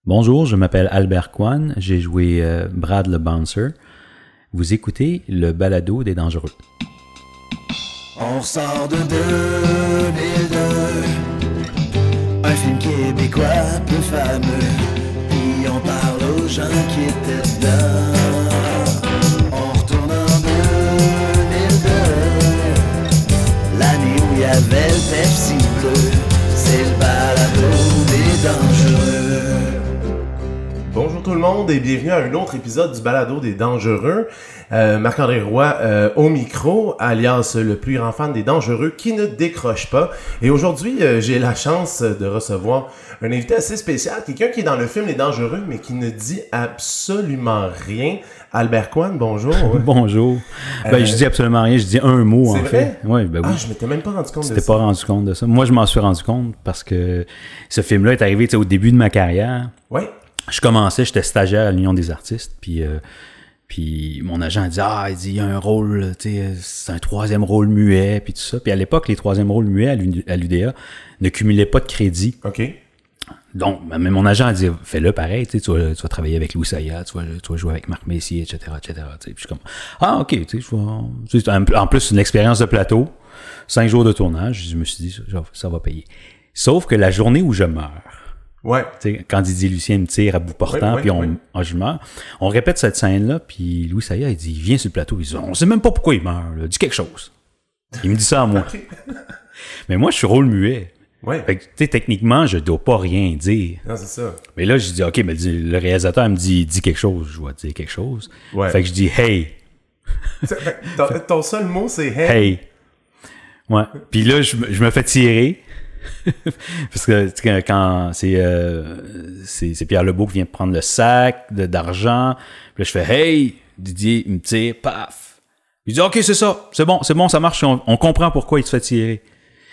Bonjour, je m'appelle Albert Kwan, j'ai joué Brad le Bouncer. Vous écoutez le balado des dangereux. On sort de 2002, un film québécois peu fameux, puis on parle aux gens qui étaient dedans. On retourne en 2002, l'année où il y avait le Pepsi bleu, c'est le balado des dangereux. Bonjour tout le monde et bienvenue à un autre épisode du balado des dangereux. Marc-André Roy au micro, alias le plus grand fan des dangereux qui ne décroche pas. Et aujourd'hui, j'ai la chance de recevoir un invité assez spécial, quelqu'un qui est dans le film Les Dangereux, mais qui ne dit absolument rien. Albert Kwan, bonjour. Bonjour. Je dis absolument rien, je dis un mot en fait. Oui, oui. Je m'étais même pas rendu compte de ça. Tu t'es pas rendu compte de ça. Moi, je m'en suis rendu compte parce que ce film-là est arrivé au début de ma carrière. Oui. J'étais stagiaire à l'Union des artistes, puis mon agent a dit, il y a un rôle, c'est un troisième rôle muet, puis tout ça. Puis à l'époque, les troisièmes rôles muets à l'UDA ne cumulaient pas de crédit. OK. Donc, mais mon agent a dit, fais-le pareil, tu vas travailler avec Louis Sayat, tu vas jouer avec Marc Messier, etc. Puis je suis comme, OK, en plus, une expérience de plateau, 5 jours de tournage, je me suis dit, ça va payer. Sauf que la journée où je meurs, ouais. Quand Didier Lucien me tire à bout portant, puis je meurs, on répète cette scène-là, puis Louis Sayat, il dit, il vient sur le plateau, il dit, on sait même pas pourquoi il meurt, là. Dis quelque chose. Il me dit ça à moi. Okay. Mais moi, je suis rôle muet. Ouais. Fait que, techniquement, je dois pas rien dire. Non, c'est ça. Mais là, je dis, OK, mais le réalisateur me dit, dis quelque chose, je dois dire quelque chose. Ouais. Fait que je dis, hey. Ton seul mot, c'est hey. Hey. Ouais. Puis là, je me fais tirer. Parce que quand c'est Pierre Lebeau qui vient prendre le sac d'argent, puis là je fais hey, Didier il me tire, paf. Il dit OK, c'est ça, c'est bon, ça marche, on comprend pourquoi il se fait tirer.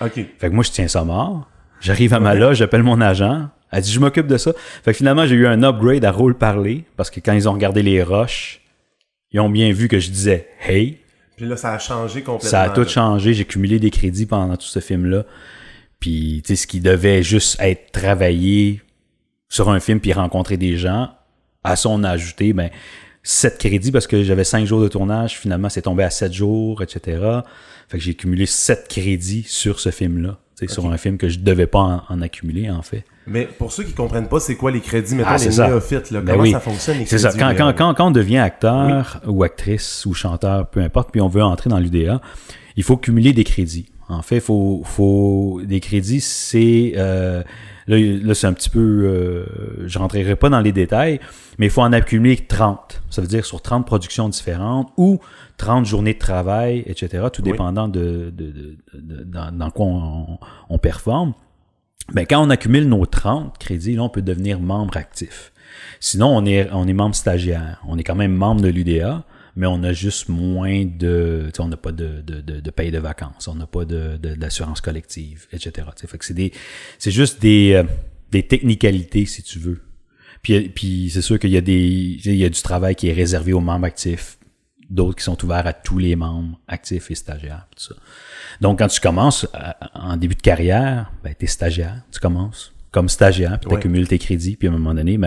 OK. Fait que moi je tiens ça mort, j'arrive à ma loge, j'appelle mon agent, elle dit je m'occupe de ça. Fait que finalement j'ai eu un upgrade à rôle parler parce que quand ils ont regardé les rushs, ils ont bien vu que je disais hey. Puis là ça a changé complètement. Ça a tout changé, j'ai cumulé des crédits pendant tout ce film-là. Puis, tu sais, ce qui devait juste être travaillé sur un film puis rencontrer des gens, à son ajouté, 7 crédits parce que j'avais 5 jours de tournage, finalement, c'est tombé à 7 jours, etc. Fait que j'ai cumulé 7 crédits sur ce film-là, tu sais, sur un film que je devais pas en accumuler, en fait. Mais pour ceux qui comprennent pas, c'est quoi les crédits, mettons les néophytes, là, comment ça fonctionne, les crédits? C'est ça, quand on devient acteur ou actrice ou chanteur, peu importe, puis on veut entrer dans l'UDA, il faut cumuler des crédits. En fait, faut des crédits, c'est là c'est un petit peu je rentrerai pas dans les détails, mais il faut en accumuler 30. Ça veut dire sur 30 productions différentes ou 30 journées de travail, etc., tout dépendant dans quoi on performe. Ben quand on accumule nos 30 crédits, là on peut devenir membre actif. Sinon on est membre stagiaire. On est quand même membre de l'UDA. Mais on a juste moins de... on n'a pas de paye de vacances, on n'a pas d'assurance collective, etc. Fait que c'est juste des technicalités, si tu veux. Puis c'est sûr qu'il y a du travail qui est réservé aux membres actifs, d'autres qui sont ouverts à tous les membres actifs et stagiaires, tout ça. Donc, quand tu commences en début de carrière, t'es stagiaire, tu commences comme stagiaire, puis t'accumules tes crédits, puis à un moment donné,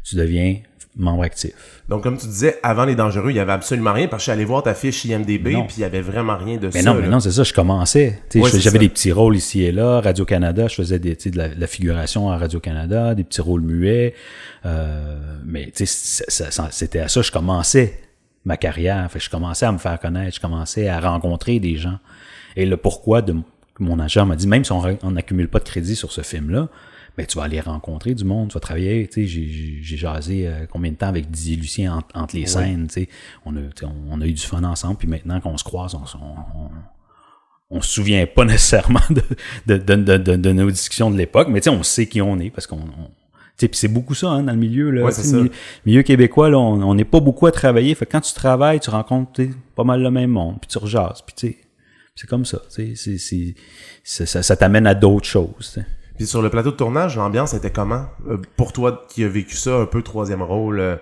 tu deviens membre actif. Donc, comme tu disais, avant Les Dangereux, il y avait absolument rien, parce que je suis allé voir ta fiche IMDb, puis il y avait vraiment rien de ça. Mais non, c'est ça, je commençais. J'avais des petits rôles ici et là, Radio-Canada, je faisais de la figuration à Radio-Canada, des petits rôles muets, mais c'était à ça, je commençais ma carrière, fait que je commençais à me faire connaître, je commençais à rencontrer des gens. Et le pourquoi de mon agent m'a dit, même si on n'accumule pas de crédit sur ce film-là, tu vas aller rencontrer du monde, tu vas travailler, tu sais, j'ai jasé combien de temps avec Didier Lucien entre les scènes, tu sais, on a eu du fun ensemble, puis maintenant qu'on se croise, on se souvient pas nécessairement de nos discussions de l'époque, mais tu sais, on sait qui on est, parce qu'on tu sais, puis c'est beaucoup ça, dans le milieu, là, milieu québécois, là, on n'est pas beaucoup à travailler, fait que quand tu travailles, tu rencontres pas mal le même monde, puis tu rejases, puis tu sais, c'est comme ça, tu sais, ça t'amène à d'autres choses, tu sais. Puis sur le plateau de tournage, l'ambiance était comment? Pour toi qui as vécu ça, un peu troisième rôle?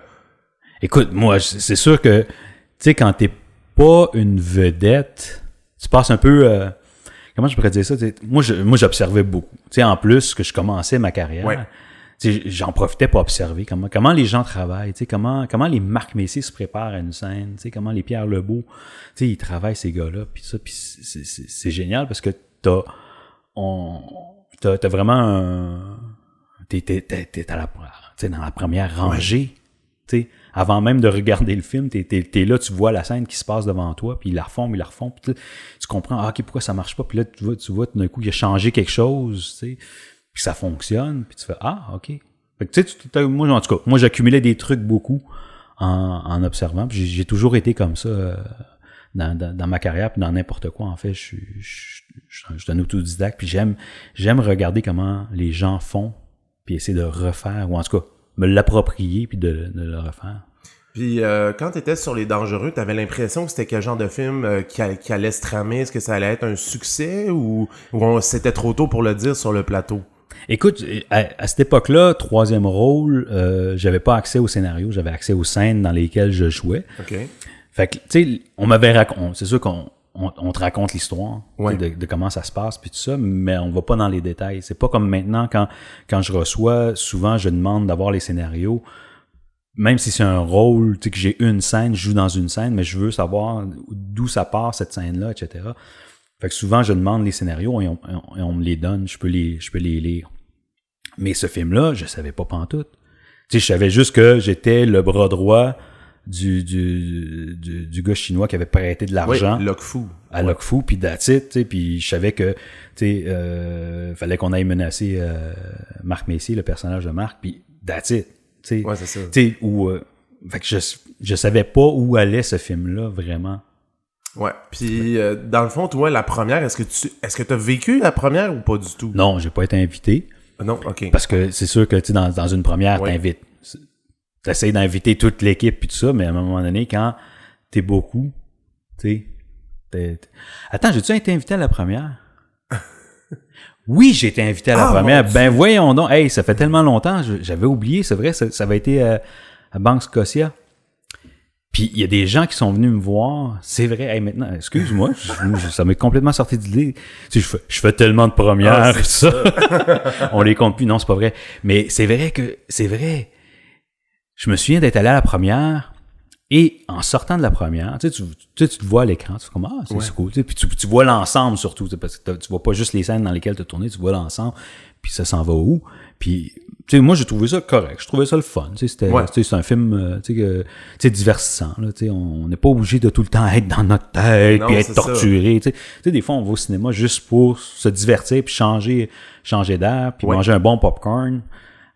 Écoute, moi, c'est sûr que, tu sais, quand t'es pas une vedette, tu passes un peu... comment je pourrais dire ça? Moi, j'observais beaucoup. Tu sais, en plus que je commençais ma carrière, j'en profitais pour observer comment les gens travaillent, comment les Marc Messier se préparent à une scène, comment les Pierre Lebeau, ils travaillent ces gars-là, puis ça, puis c'est génial parce que t'as vraiment t'es dans la première rangée, avant même de regarder le film, t'es là, tu vois la scène qui se passe devant toi, puis ils la refont, puis tu comprends, ok, pourquoi ça marche pas, puis là, tu vois, tout d'un coup, il a changé quelque chose, puis ça fonctionne, puis tu fais, ok. Fait que, moi, en tout cas, moi, j'accumulais des trucs beaucoup en observant, puis j'ai toujours été comme ça dans ma carrière, puis dans n'importe quoi, en fait, je suis un autodidacte, puis j'aime regarder comment les gens font, puis essayer de refaire, ou en tout cas, me l'approprier, puis de le refaire. Puis quand t'étais sur Les Dangereux, t'avais l'impression que c'était quel genre de film qui allait se tramer? Est-ce que ça allait être un succès ou c'était trop tôt pour le dire sur le plateau? Écoute, à cette époque-là, troisième rôle, j'avais pas accès au scénario, j'avais accès aux scènes dans lesquelles je jouais. OK. Fait que, tu sais, on m'avait raconté, c'est sûr qu'on te raconte l'histoire de comment ça se passe puis tout ça, mais on va pas dans les détails. C'est pas comme maintenant quand je reçois, souvent je demande d'avoir les scénarios, même si c'est un rôle, tu sais, que j'ai une scène, je joue dans une scène, mais je veux savoir d'où ça part cette scène-là, etc. Fait que souvent je demande les scénarios et on me les donne, je peux les lire. Mais ce film-là, je savais pas pantoute. Tu sais, je savais juste que j'étais le bras droit du gars chinois qui avait prêté de l'argent. Oui, Loc Fou. À Loc Fou, puis that's it, tu sais, puis je savais que, tu sais, fallait qu'on aille menacer Marc Messier, le personnage de Marc, puis that's it, tu sais. Ouais, c'est ça. Tu sais, fait que je savais pas où allait ce film-là, vraiment. Ouais, puis dans le fond, toi, la première, est-ce que t'as vécu la première ou pas du tout? Non, j'ai pas été invité. Non, OK. Parce que c'est sûr que, tu sais, dans une première, t'invites. T'essayes d'inviter toute l'équipe puis tout ça, mais à un moment donné, quand t'es beaucoup, tu sais... Attends, j'ai-tu été invité à la première? Oui, j'ai été invité à la première. Ben voyons donc. Hey, ça fait tellement longtemps, j'avais oublié, c'est vrai, ça avait été à Banque Scotia. Puis il y a des gens qui sont venus me voir. C'est vrai, hey, maintenant, excuse-moi, ça m'est complètement sorti d'idée. Tu sais, je fais tellement de premières, ça. On les compte plus. Non, c'est pas vrai. Mais c'est vrai. Je me souviens d'être allé à la première et en sortant de la première, tu te vois à l'écran, tu fais comme c'est cool, puis tu vois l'ensemble surtout, parce que tu vois pas juste les scènes dans lesquelles tu as tourné, tu vois l'ensemble, puis ça s'en va où. Puis tu sais, moi j'ai trouvé ça correct, je trouvais ça le fun, c'est un film divertissant là, tu sais, on n'est pas obligé de tout le temps être dans notre tête puis être torturé, tu sais des fois on va au cinéma juste pour se divertir puis changer d'air puis manger un bon popcorn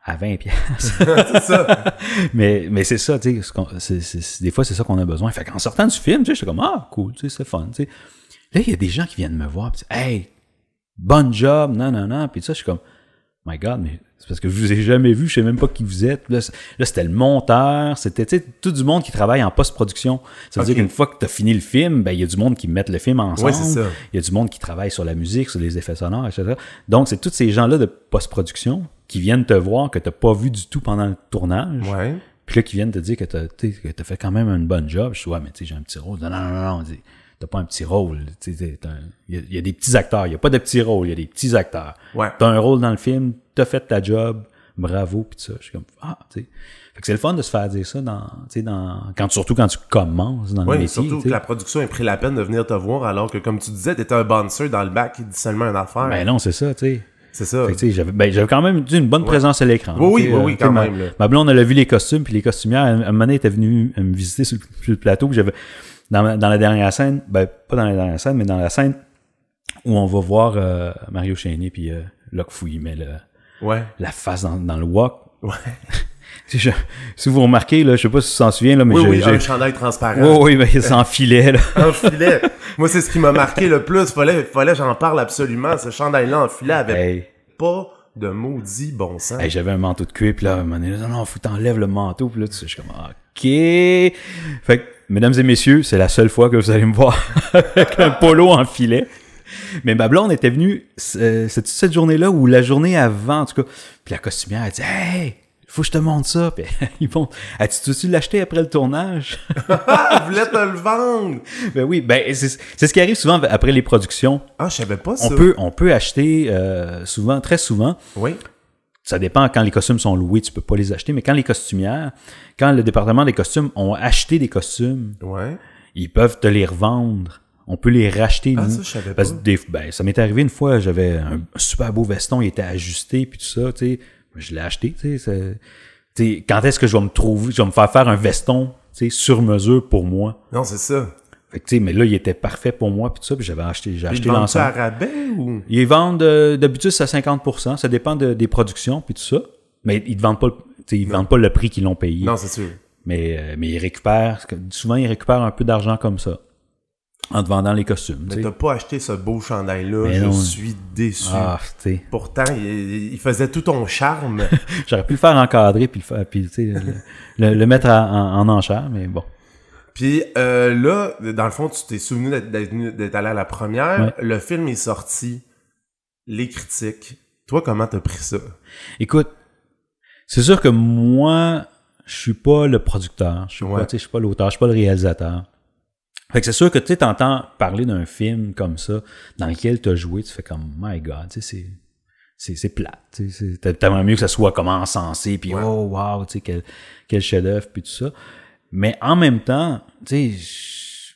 à 20$. C'est ça. mais c'est ça, tu sais, des fois c'est ça qu'on a besoin. Fait qu'en sortant du film, tu sais, j'étais comme cool, tu sais, c'est fun, tu sais. Là, il y a des gens qui viennent me voir, pis hey, bon job, non, puis ça, je suis comme my God, mais c'est parce que je vous ai jamais vu, je sais même pas qui vous êtes. Là c'était le monteur, c'était, tu sais, tout du monde qui travaille en post-production. Ça veut dire qu'une fois que t'as fini le film, ben il y a du monde qui met le film ensemble. Ouais, c'est ça. Il y a du monde qui travaille sur la musique, sur les effets sonores, etc. Donc c'est tous ces gens-là de post-production qui viennent te voir que t'as pas vu du tout pendant le tournage. Ouais. Puis là qui viennent te dire que t'as fait quand même une bonne job. Je dis mais tu sais, j'ai un petit rôle. Non, t'as pas un petit rôle. Il y a des petits acteurs. Il y a pas de petits rôles, il y a des petits acteurs. Ouais. T'as un rôle dans le film, t'as fait ta job, bravo, pis ça. Je suis comme tu sais. Fait que c'est le fun de se faire dire ça surtout quand tu commences dans le métier. Oui, surtout que la production a pris la peine de venir te voir alors que, comme tu disais, t'étais un bouncer dans le bac qui dit seulement une affaire. Ben non, c'est ça, tu sais. C'est ça. Fait que, j'avais quand même une bonne présence à l'écran. Oui, quand même. Ma blonde, elle a vu les costumes, puis les costumières, un moment donné, était venue me visiter sur le plateau, puis j'avais, dans la dernière scène, pas dans la dernière scène, mais dans la scène où on va voir Mario Chénier, puis Loc Fou, il met la face dans le wok. Ouais. Si vous remarquez, là, je sais pas si tu t'en souviens, là, mais j'ai un chandail transparent. Oui, mais il s'enfilait, là. En filet. Moi, c'est ce qui m'a marqué le plus. Fallait j'en parle absolument. Ce chandail-là en filet avait pas de maudit bon sens. Hey, j'avais un manteau de cuir, puis là, à un moment donné, non, faut t'enlèves le manteau, puis là, je suis comme, OK. Fait que, mesdames et messieurs, c'est la seule fois que vous allez me voir avec un polo en filet. Mais ma blonde était venue cette journée-là, ou la journée avant, en tout cas. Puis la costumière, elle dit, hey! Faut que je te montre ça. Puis ils vont, tu veux-tu l'acheter après le tournage? Je voulais te le vendre! Ben oui, c'est ce qui arrive souvent après les productions. Ah, je savais pas ça. On peut acheter très souvent. Oui. Ça dépend quand les costumes sont loués, tu peux pas les acheter, mais quand le département des costumes ont acheté des costumes, Ouais. ils peuvent te les revendre. On peut les racheter, nous. Ça, je savais Parce pas. que ça m'est arrivé une fois, j'avais un super beau veston, il était ajusté, puis tout ça, tu sais. Je l'ai acheté, tu sais. Quand est-ce que je vais me faire un veston, tu sais, sur mesure pour moi? Non, c'est ça. Fait que, tu sais, mais là, il était parfait pour moi, puis tout ça, puis j'ai acheté Ils vendent ça à l'ensemble. rabais ou? Ils vendent d'habitude c'est à 50%, ça dépend des productions, puis tout ça. Mais ils te vendent pas, ils vendent pas le prix qu'ils l'ont payé. Non, c'est sûr. Mais ils récupèrent, souvent ils récupèrent un peu d'argent comme ça, en te vendant les costumes. Mais tu sais. t'as pas acheté ce beau chandail-là, Mais je non. suis déçu. Ah, tu sais. Pourtant, il faisait tout ton charme. J'aurais pu le faire encadrer puis tu sais, le mettre en enchère, mais bon. Puis là, dans le fond, tu t'es souvenu d'être allé à la première. Ouais. Le film est sorti. Les critiques. Toi, comment t'as pris ça? Écoute, c'est sûr que moi, je suis pas le producteur, je Ouais. suis pas l'auteur, je suis pas le réalisateur. Fait que c'est sûr que tu sais, t'entends parler d'un film comme ça, dans lequel t'as joué, tu fais comme, my God, tu sais, c'est plate, tu sais, t'aimerais mieux que ça soit comme encensé, puis Ouais. oh wow, tu sais, quel chef-d'œuvre, puis tout ça. Mais en même temps, tu sais,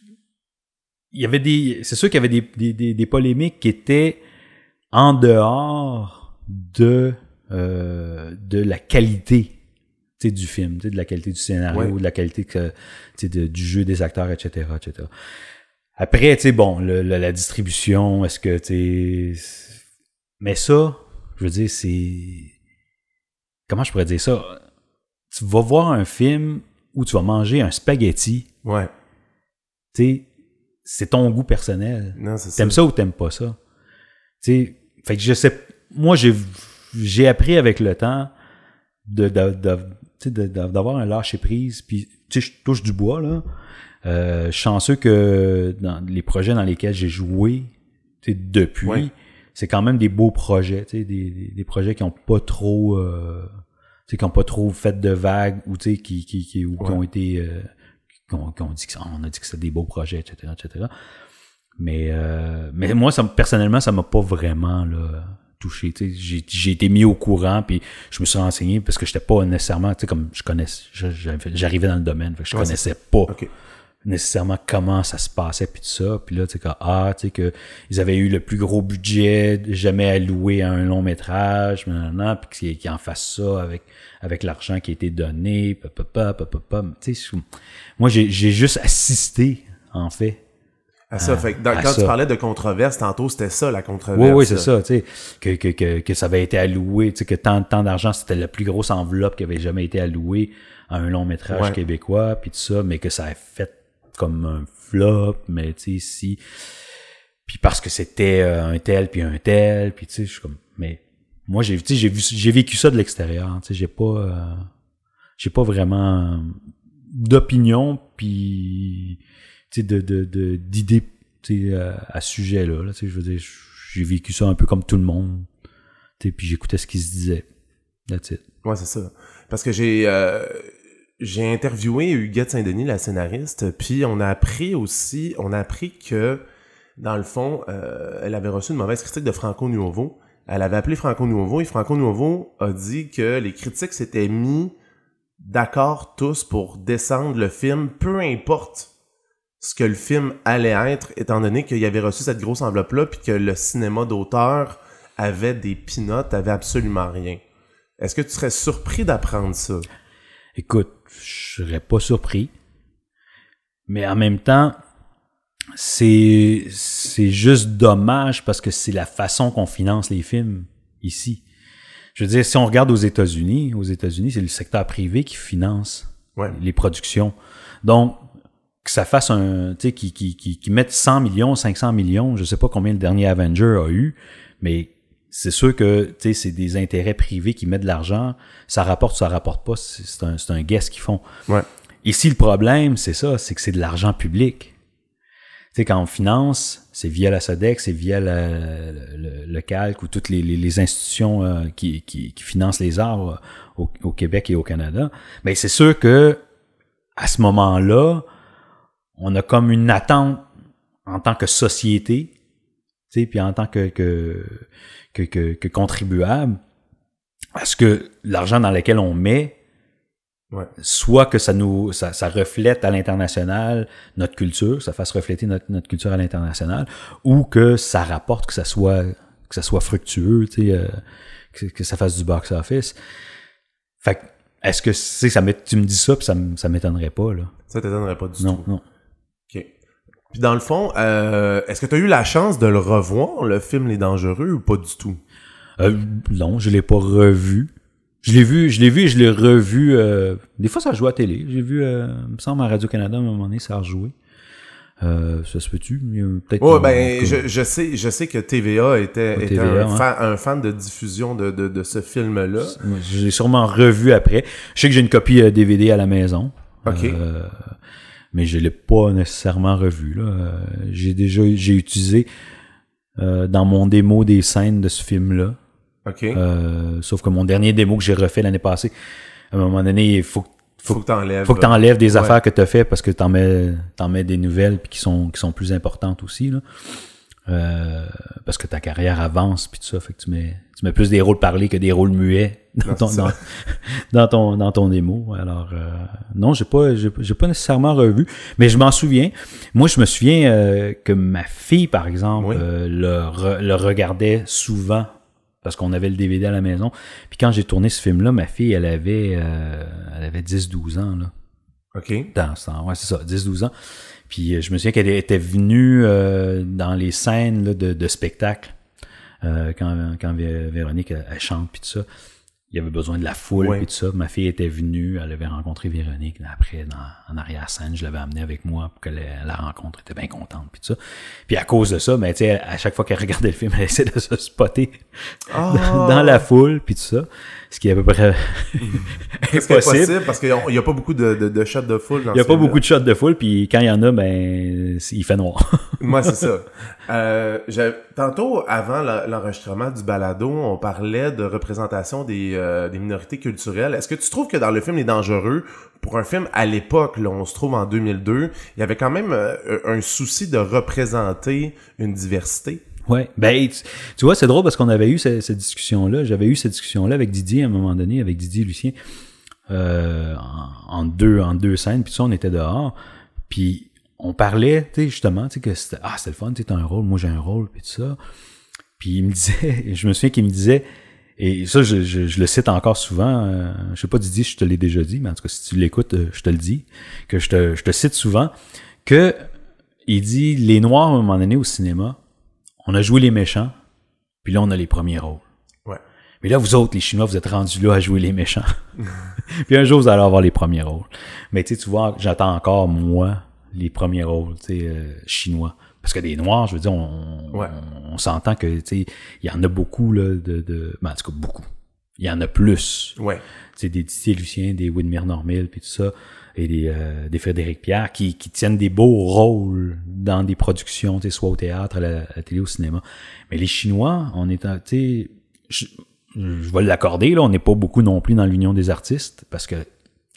c'est sûr qu'il y avait des polémiques qui étaient en dehors de la qualité, tu sais, du film, tu sais, de la qualité du scénario, Ouais. de la qualité tu sais, du jeu des acteurs, etc., etc. Après, tu sais, bon, la distribution, est-ce que, tu sais, mais ça, je veux dire, comment je pourrais dire ça? Tu vas voir un film où tu vas manger un spaghetti, Ouais. tu sais, c'est ton goût personnel. Non, c'est ça. T'aimes ça ou t'aimes pas ça? Tu sais, fait que je sais, moi, j'ai appris avec le temps d'avoir un lâcher-prise, puis tu sais, je touche du bois, là. Chanceux que dans les projets dans lesquels j'ai joué, tu sais, depuis, Ouais. c'est quand même des beaux projets, tu sais, des projets qui ont pas trop, tu sais, qui ont pas trop fait de vagues, ou tu sais, qui ont été, qu'on dit on a dit que c'était des beaux projets, etc., etc. Mais moi, personnellement, ça m'a pas vraiment là touché. Tu sais, j'ai été mis au courant, puis je me suis renseigné parce que j'étais pas nécessairement, tu sais, comme j'arrivais dans le domaine, fait que je connaissais pas OK. nécessairement comment ça se passait, puis tout ça. Puis là, tu sais, tu sais, que ils avaient eu le plus gros budget jamais alloué à un long métrage, maintenant, puis qu'ils en fassent ça avec l'argent qui a été donné, tu sais, moi, j'ai juste assisté, en fait. À ça, fait que quand tu parlais de controverse, tantôt, c'était ça, la controverse. Oui, c'est ça, tu sais, que ça avait été alloué, tu sais, que tant d'argent, c'était la plus grosse enveloppe qui avait jamais été allouée à un long métrage québécois, puis tout ça, mais que ça a fait comme un flop, mais tu sais, si, puis parce que c'était un tel, puis tu sais, je suis comme, mais moi, j'ai vécu ça de l'extérieur, tu sais, j'ai pas vraiment d'opinion, puis tu sais, d'idées, tu sais, à ce sujet-là, tu sais, je veux dire, j'ai vécu ça un peu comme tout le monde, tu sais, puis j'écoutais ce qui se disait. That's it. Ouais, c'est ça. Parce que j'ai interviewé Huguette Saint-Denis, la scénariste, puis on a appris que, dans le fond, elle avait reçu une mauvaise critique de Franco Nuovo. Elle avait appelé Franco Nuovo, et Franco Nuovo a dit que les critiques s'étaient mis d'accord tous pour descendre le film, peu importe ce que le film allait être, étant donné qu'il avait reçu cette grosse enveloppe-là, puis que le cinéma d'auteur avait des peanuts, avait absolument rien. Est-ce que tu serais surpris d'apprendre ça? Écoute, je serais pas surpris, mais en même temps, c'est juste dommage parce que c'est la façon qu'on finance les films ici. Je veux dire, si on regarde aux États-Unis, c'est le secteur privé qui finance les productions. Donc, que ça fasse tu sais, qui mette 100 millions, 500 millions, je sais pas combien le dernier Avenger a eu, mais c'est sûr que, tu sais, c'est des intérêts privés qui mettent de l'argent, ça rapporte pas, c'est un guess qu'ils font. Ouais. Ici, le problème, c'est ça, c'est que c'est de l'argent public. Tu sais, quand on finance, c'est via la SODEC, c'est via le CALC ou toutes les institutions qui financent les arts au Québec et au Canada. Mais c'est sûr que à ce moment-là, on a comme une attente en tant que société, tu sais, puis en tant que contribuable, à ce que l'argent dans lequel on met, soit que ça reflète à l'international notre culture, ça fasse refléter notre culture à l'international, ou que ça rapporte, que ça soit fructueux, tu sais, que ça fasse du box-office. Fait que, est-ce que tu me dis ça, puis ça m'étonnerait pas, là. Ça t'étonnerait pas du tout? Non. OK. Puis dans le fond, est-ce que tu as eu la chance de le revoir, le film Les Dangereux, ou pas du tout? Non, je l'ai pas revu. Je l'ai vu et je l'ai revu. Des fois, ça joue à la télé. J'ai vu, il me semble, à Radio-Canada, à un moment donné, ça a rejoué. Ça se peut-tu? Peut-être. Ouais, je sais que TVA était un fan de diffusion de ce film-là. Je l'ai sûrement revu après. Je sais que j'ai une copie DVD à la maison. OK. Mais je l'ai pas nécessairement revu, là. J'ai utilisé dans mon démo des scènes de ce film-là. OK. Sauf que mon dernier démo que j'ai refait l'année passée, à un moment donné, il faut que t'enlèves des affaires que t'as fait parce que t'en mets des nouvelles puis qui sont plus importantes aussi, là. Parce que ta carrière avance puis tout ça, fait que tu mets plus des rôles parlés que des rôles muets dans ton démo. Alors non, j'ai pas nécessairement revu, mais je m'en souviens. Moi, je me souviens que ma fille, par exemple, le regardait souvent parce qu'on avait le DVD à la maison. Puis quand j'ai tourné ce film-là, ma fille, elle avait 10-12 ans, là. OK. Dans ce temps, ouais, c'est ça, 10-12 ans. Puis je me souviens qu'elle était venue dans les scènes là, de spectacle, quand Véronique elle chante puis tout ça. Il y avait besoin de la foule puis tout ça. Ma fille était venue, elle avait rencontré Véronique. Là, après, en arrière-scène, je l'avais amenée avec moi pour que la rencontre était bien contente puis tout ça. Puis à cause de ça, ben tu sais, à chaque fois qu'elle regardait le film, elle essayait de se spotter dans la foule puis tout ça. Ce qui est à peu près impossible parce qu'il n'y a pas beaucoup de shots de foule. Il n'y a pas beaucoup de shots de foule, puis quand il y en a, ben il fait noir. Moi, c'est ça. Tantôt, avant l'enregistrement du balado, on parlait de représentation des minorités culturelles. Est-ce que tu trouves que dans le film Les Dangereux, pour un film à l'époque, là, on se trouve en 2002, il y avait quand même un souci de représenter une diversité? Ouais, ben tu vois, c'est drôle parce qu'on avait eu cette discussion-là. J'avais eu cette discussion-là avec Didier à un moment donné, avec Didier Lucien, en deux scènes, puis ça, on était dehors, puis on parlait, tu sais, justement, tu sais, que c'était le fun, tu sais, t'as un rôle, moi j'ai un rôle, puis tout ça. Puis il me disait, je me souviens qu'il me disait, et ça, je le cite encore souvent, je sais pas, Didier, je te l'ai déjà dit, mais en tout cas, si tu l'écoutes, je te le dis, que je te cite souvent, que il dit, les Noirs, à un moment donné, au cinéma, on a joué les méchants, puis là, on a les premiers rôles. Ouais. Mais là, vous autres, les Chinois, vous êtes rendus là à jouer les méchants. Puis un jour, vous allez avoir les premiers rôles. Mais tu sais, tu vois, j'attends encore, moi, les premiers rôles, tu sais, chinois. Parce que des Noirs, je veux dire, on s'entend que, tu sais, il y en a beaucoup, là, ben, en tout cas, beaucoup. Il y en a plus. Ouais. Tu sais, des Didier Lucien, des Widmer Normil, puis tout ça, et des Frédéric Pierre, qui tiennent des beaux rôles dans des productions, tu sais, soit au théâtre, à la télé, au cinéma. Mais les Chinois, on est, tu sais, je vais l'accorder, là, on n'est pas beaucoup non plus dans l'Union des artistes, parce que, tu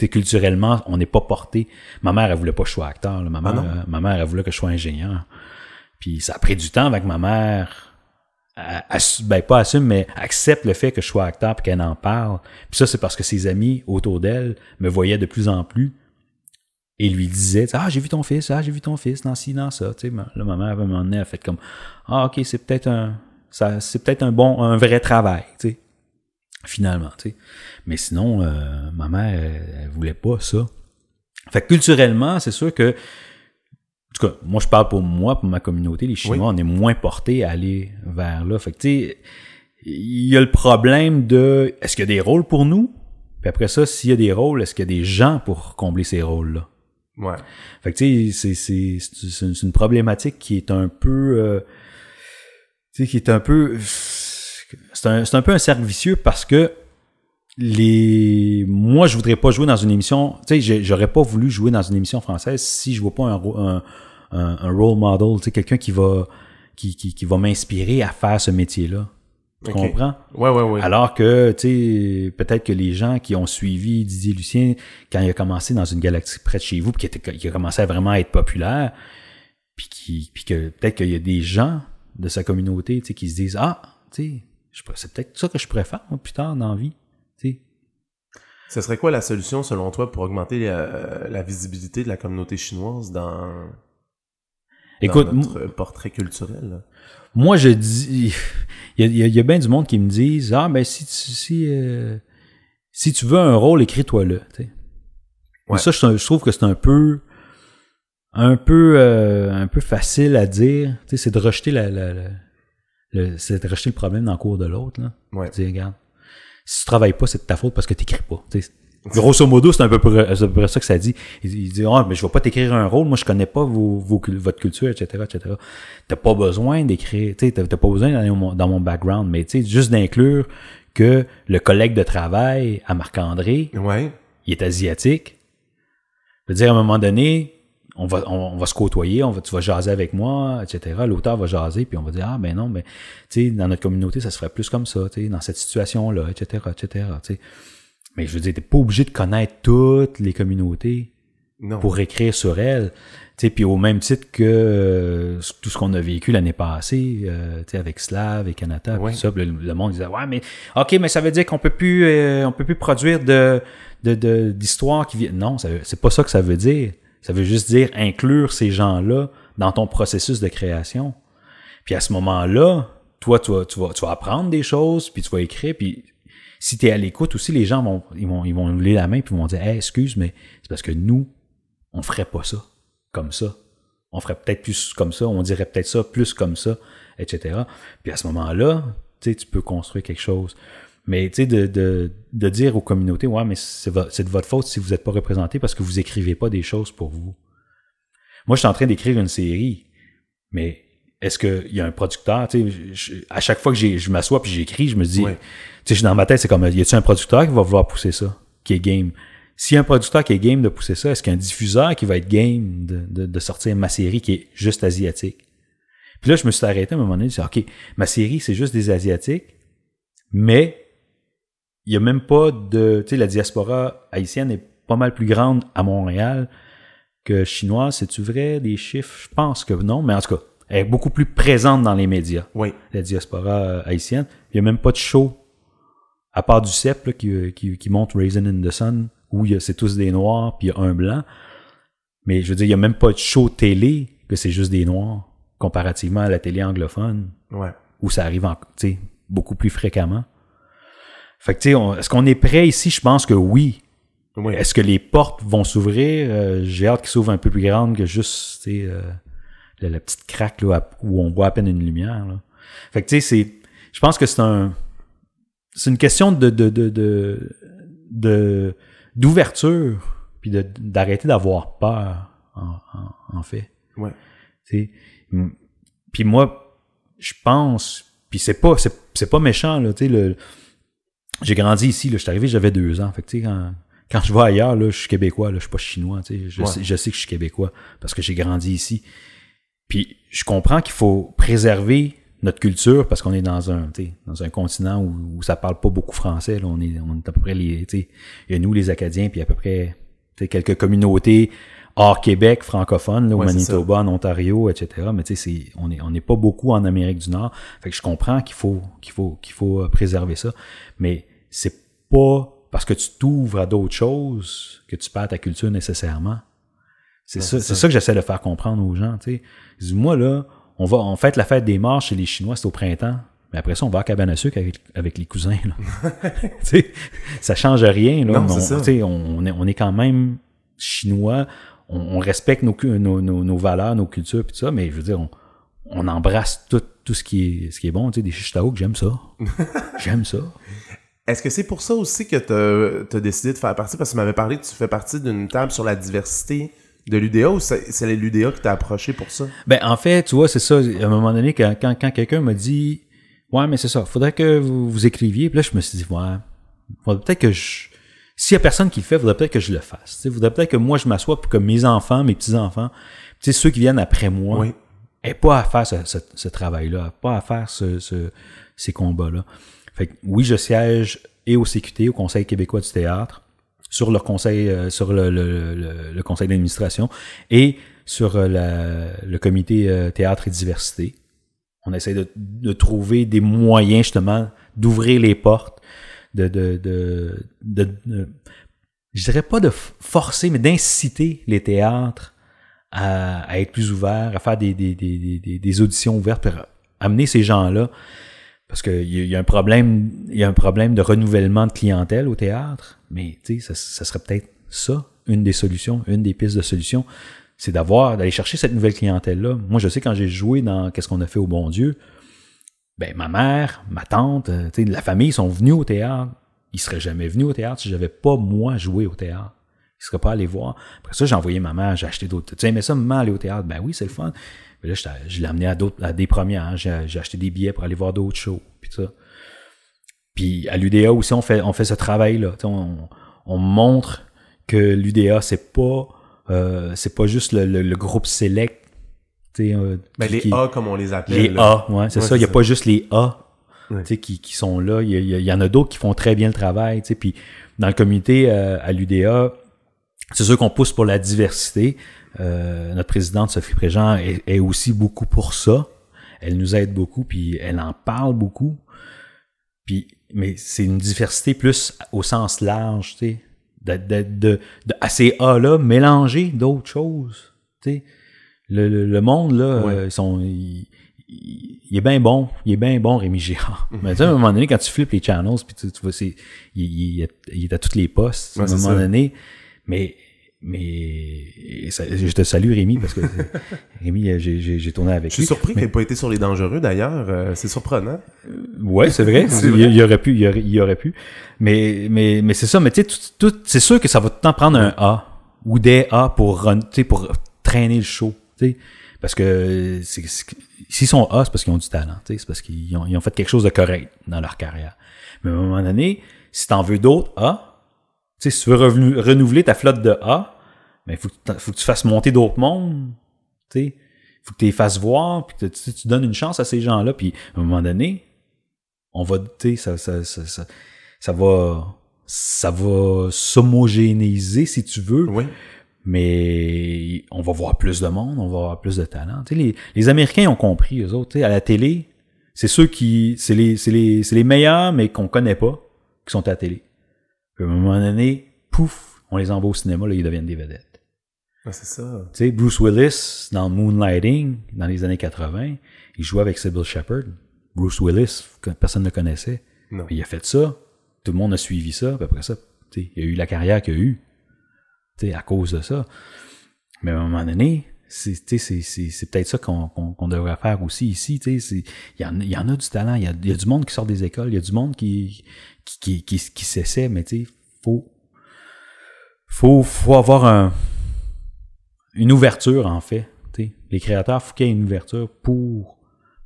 sais, culturellement, on n'est pas porté. Ma mère, elle voulait pas que je sois acteur, là. Ma mère, elle voulait que je sois ingénieur. Puis ça a pris du temps avec ma mère, pas assume, mais accepte le fait que je sois acteur puis qu'elle en parle. Puis ça, c'est parce que ses amis autour d'elle me voyaient de plus en plus et lui disaient, j'ai vu ton fils, dans ci, dans ça. Tu sais, là, ma mère, à un moment donné, elle a fait comme, ok, c'est peut-être un vrai travail, tu sais, finalement, tu sais. Mais sinon, ma mère, elle voulait pas ça. Fait que culturellement, c'est sûr que, en tout cas, moi, je parle pour moi, pour ma communauté, les Chinois, on est moins portés à aller vers là. Fait que, tu sais, il y a le problème de, est-ce qu'il y a des rôles pour nous? Puis après ça, s'il y a des rôles, est-ce qu'il y a des gens pour combler ces rôles-là? Ouais. Fait que, tu sais, c'est une problématique qui est un peu, tu sais, c'est un peu un cercle vicieux parce que moi, je voudrais pas jouer dans une émission, tu sais, j'aurais pas voulu jouer dans une émission française si je vois pas un role model, tu sais, quelqu'un qui va m'inspirer à faire ce métier-là. Tu comprends? Ouais. Alors que, tu sais, peut-être que les gens qui ont suivi Didier Lucien quand il a commencé dans une galaxie près de chez vous, puis qui a commencé à vraiment être populaire, puis que peut-être qu'il y a des gens de sa communauté, tu sais, qui se disent, tu sais, C'est peut-être ça que je pourrais faire, moi, plus tard dans la vie. T'sais. Ce serait quoi la solution, selon toi, pour augmenter la visibilité de la communauté chinoise dans notre portrait culturel? Là? Moi, je dis... Il y a bien du monde qui me disent « Ah, ben si tu veux un rôle, écris-toi-le. » Ouais. Ça, je trouve que c'est un peu facile à dire. C'est de rejeter c'est de rejeter le problème dans le cours de l'autre. Là. Ouais. Dire, regarde, si tu travailles pas, c'est de ta faute parce que t'écris pas. Grosso modo, c'est à peu près ça que ça dit. Il dit, mais je vais pas t'écrire un rôle, moi je connais pas votre culture, etc., etc. T'as pas besoin d'écrire, t'as pas besoin d'aller dans mon background, mais juste d'inclure que le collègue de travail à Marc-André, ouais. Il est asiatique. Je veux dire, à un moment donné, on va se côtoyer, tu vas jaser avec moi, etc. L'auteur va jaser, puis on va dire, ben non, mais dans notre communauté, ça se ferait plus comme ça, dans cette situation-là, etc., etc., t'sais. Mais je veux dire, t'es pas obligé de connaître toutes les communautés pour écrire sur elles. Puis au même titre que tout ce qu'on a vécu l'année passée, avec Slav et Kanata, tout ça, le monde disait mais OK, mais ça veut dire qu'on peut plus produire d'histoires qui viennent. Non, c'est pas ça que ça veut dire. Ça veut juste dire inclure ces gens-là dans ton processus de création. Puis à ce moment-là, toi, tu vas apprendre des choses, puis tu vas écrire, puis si tu es à l'écoute aussi, les gens ils vont lever la main puis vont dire excuse, mais c'est parce que nous, on ferait pas ça comme ça. On ferait peut-être plus comme ça, on dirait peut-être ça plus comme ça, etc. Puis à ce moment-là, tu peux construire quelque chose. Mais tu sais, de dire aux communautés, mais c'est de votre faute si vous n'êtes pas représenté parce que vous écrivez pas des choses pour vous. Moi, je suis en train d'écrire une série, mais est-ce qu'il y a un producteur, à chaque fois que je m'assois puis j'écris, je me dis, dans ma tête, c'est comme, y a-t-il un producteur qui va vouloir pousser ça, qui est game? S'il y a un producteur qui est game de pousser ça, est-ce qu'il y a un diffuseur qui va être game de sortir ma série qui est juste asiatique? Puis là, je me suis arrêté à un moment donné, je me suis dit, OK, ma série, c'est juste des Asiatiques, mais il y a même pas la diaspora haïtienne est pas mal plus grande à Montréal que chinoise. C'est-tu vrai, des chiffres? Je pense que non, mais en tout cas, elle est beaucoup plus présente dans les médias, la diaspora haïtienne. Il y a même pas de show, à part du CEP là, qui monte Raisin in the Sun, où c'est tous des noirs, puis il y a un blanc. Mais je veux dire, il y a même pas de show télé que c'est juste des noirs, comparativement à la télé anglophone, où ça arrive beaucoup plus fréquemment. Fait que, est-ce qu'on est prêt ici? Je pense que oui. Est-ce que les portes vont s'ouvrir? J'ai hâte qu'ils s'ouvrent un peu plus grandes que juste, la petite craque là, où on voit à peine une lumière. Là. Fait que, je pense que c'est une question d'ouverture, puis d'arrêter d'avoir peur, en fait. Ouais. Puis moi, je pense, puis c'est pas méchant, là, j'ai grandi ici, là, je suis arrivé, j'avais 2 ans. Fait que, quand je vais ailleurs, là, je suis québécois, là, je suis pas chinois, je sais que je suis québécois parce que j'ai grandi ici. Puis je comprends qu'il faut préserver notre culture parce qu'on est dans un continent où ça parle pas beaucoup français, là, on est à peu près il y a nous les Acadiens puis à peu près quelques communautés hors Québec francophones, là, au Manitoba, en Ontario, etc. Mais on n'est pas beaucoup en Amérique du Nord. Fait que je comprends qu'il faut préserver ça, mais c'est pas parce que tu t'ouvres à d'autres choses que tu perds ta culture nécessairement. C'est ça que j'essaie de faire comprendre aux gens. Dis-moi là, on fête la fête des morts chez les Chinois, c'est au printemps. Mais après ça, on va à cabane à sucre avec les cousins. Là. Ça change rien. Là. Non, c'est ça. On est quand même chinois. On respecte nos valeurs, nos cultures, puis tout ça. Mais je veux dire, on embrasse tout ce qui est bon. Des shish taouk, j'aime ça. J'aime ça. Est-ce que c'est pour ça aussi que t'as décidé de faire partie? Parce que tu m'avais parlé que tu fais partie d'une table sur la diversité de l'UDA, ou c'est l'UDA qui t'a approché pour ça? Ben, en fait, tu vois, c'est ça. À un moment donné, quand quelqu'un m'a dit « Ouais, mais c'est ça, faudrait que vous écriviez. » Puis là, je me suis dit « Ouais, faudrait peut-être que s'il y a personne qui le fait, faudrait peut-être que je le fasse. Faudrait peut-être que moi, je m'assoie pour que mes enfants, mes petits-enfants, ceux qui viennent après moi, aient pas à faire ce travail-là, pas à faire ces combats-là. » Fait que oui, je siège et au CQT, au Conseil québécois du théâtre, sur leur conseil, sur le conseil d'administration et sur le comité théâtre et diversité. On essaie de trouver des moyens, justement, d'ouvrir les portes, je dirais pas de forcer, mais d'inciter les théâtres à être plus ouverts, à faire des auditions ouvertes pour amener ces gens-là. Parce qu'il y a un problème de renouvellement de clientèle au théâtre, mais tu sais, ça serait peut-être ça, une des solutions, une des pistes de solution, c'est d'aller chercher cette nouvelle clientèle-là. Moi, je sais, quand j'ai joué dans Qu'est-ce qu'on a fait au bon Dieu, ben ma mère, ma tante, tu sais, la famille sont venus au théâtre. Ils seraient jamais venus au théâtre si j'avais pas, moi, joué au théâtre. Ils seraient pas allés voir. Après ça, j'ai envoyé ma mère, j'ai acheté d'autres. Tu sais, mais ça, maman, aller au théâtre, ben oui, c'est le fun. Mais là, je l'ai amené à des premières. J'ai acheté des billets pour aller voir d'autres shows, puis ça. Puis à l'UDA aussi, on fait ce travail-là. Tu sais, on montre que l'UDA, c'est pas juste le groupe select. Tu sais, les A, comme on les appelle. Les là. A, ouais, c'est ça. Il n'y a pas juste les A. Tu sais, qui sont là. Il y en a d'autres qui font très bien le travail. Tu sais, puis dans le comité à l'UDA, c'est sûr qu'on pousse pour la diversité. Notre présidente Sophie Préjean est aussi beaucoup pour ça. Elle nous aide beaucoup, puis elle en parle beaucoup. Mais c'est une diversité plus au sens large, tu sais, à ces A-là, mélanger d'autres choses. Tu sais, le monde là, ouais. Il est bien bon, Rémi Girard. Mais tu sais, à un moment donné, quand tu flippes les channels, puis tu vois, il est à toutes les postes, ouais, à un moment donné, mais je te salue, Rémi, parce que Rémi, j'ai tourné avec lui. Je suis surpris qu'il n'ait pas été sur Les Dangereux, d'ailleurs. C'est surprenant. Ouais, c'est vrai. Il aurait pu. Mais c'est ça. Mais tu sais, c'est sûr que ça va tout le temps prendre un A ou des A pour traîner le show. Tu sais, parce que s'ils sont A, c'est parce qu'ils ont du talent. Tu sais, c'est parce qu'ils ont fait quelque chose de correct dans leur carrière. Mais à un moment donné, si t'en veux d'autres A, tu sais, si tu veux renouveler ta flotte de A, ben, faut que tu fasses monter d'autres mondes, tu sais. Faut que tu les fasses voir, puis tu donnes une chance à ces gens-là, puis à un moment donné, on va, tu sais, ça va s'homogénéiser, si tu veux. Oui. Mais on va voir plus de monde, on va avoir plus de talent. Tu sais, les Américains ont compris, eux autres, tu sais, à la télé, c'est ceux c'est les meilleurs, mais qu'on connaît pas, qui sont à la télé. Puis à un moment donné, pouf, on les envoie au cinéma, là, ils deviennent des vedettes. Ah, c'est ça. Tu sais, Bruce Willis, dans Moonlighting, dans les années 80, il jouait avec Sybil Shepherd. Bruce Willis, que personne ne connaissait. Non. Il a fait ça. Tout le monde a suivi ça. Puis après ça, tu sais, il a eu la carrière qu'il a eue. Tu sais, à cause de ça. Mais à un moment donné, c'est peut-être ça qu'on devrait faire aussi ici. Tu sais, il y en a du talent. Il y a du monde qui sort des écoles. Il y a du monde qui s'essaie. Mais tu sais, faut avoir une ouverture, en fait. T'sais. Les créateurs, il faut qu'il y ait une ouverture pour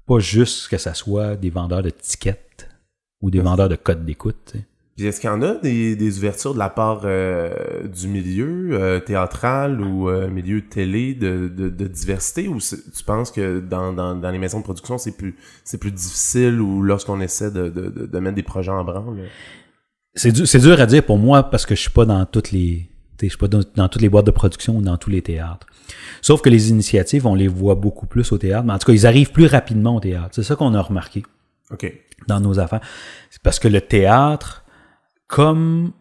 pas juste que ça soit des vendeurs de tickets ou des vendeurs de codes d'écoute. T'sais. Puis est-ce qu'il y en a des ouvertures de la part du milieu théâtral ou milieu télé de diversité, ou tu penses que dans les maisons de production c'est plus difficile, ou lorsqu'on essaie de mettre des projets en branle? C'est dur à dire pour moi, parce que je suis pas dans toutes les boîtes de production ou dans tous les théâtres. Sauf que les initiatives, on les voit beaucoup plus au théâtre. Mais en tout cas, ils arrivent plus rapidement au théâtre. C'est ça qu'on a remarqué. OK. Dans nos affaires. C'est parce que le théâtre, comme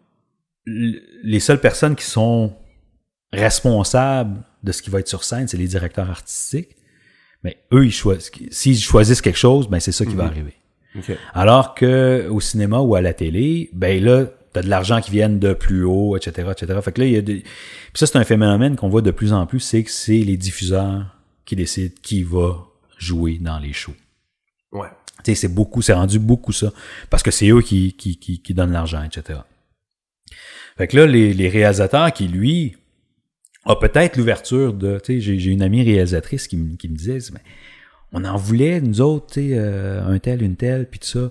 les seules personnes qui sont responsables de ce qui va être sur scène, c'est les directeurs artistiques, mais eux, s'ils choisissent quelque chose, ben c'est ça qui va arriver. Okay. Alors que au cinéma ou à la télé, ben là, t'as de l'argent qui vient de plus haut, etc., etc. Fait que là, il y a Puis ça, c'est un phénomène qu'on voit de plus en plus, c'est que c'est les diffuseurs qui décident qui va jouer dans les shows. Ouais. Tu sais, c'est rendu beaucoup ça. Parce que c'est eux qui donnent l'argent, etc. Fait que là, les réalisateurs qui, lui, ont peut-être l'ouverture de... Tu sais, j'ai une amie réalisatrice qui me disait, mais on en voulait, nous autres, tu sais, un tel, une telle, puis tout ça.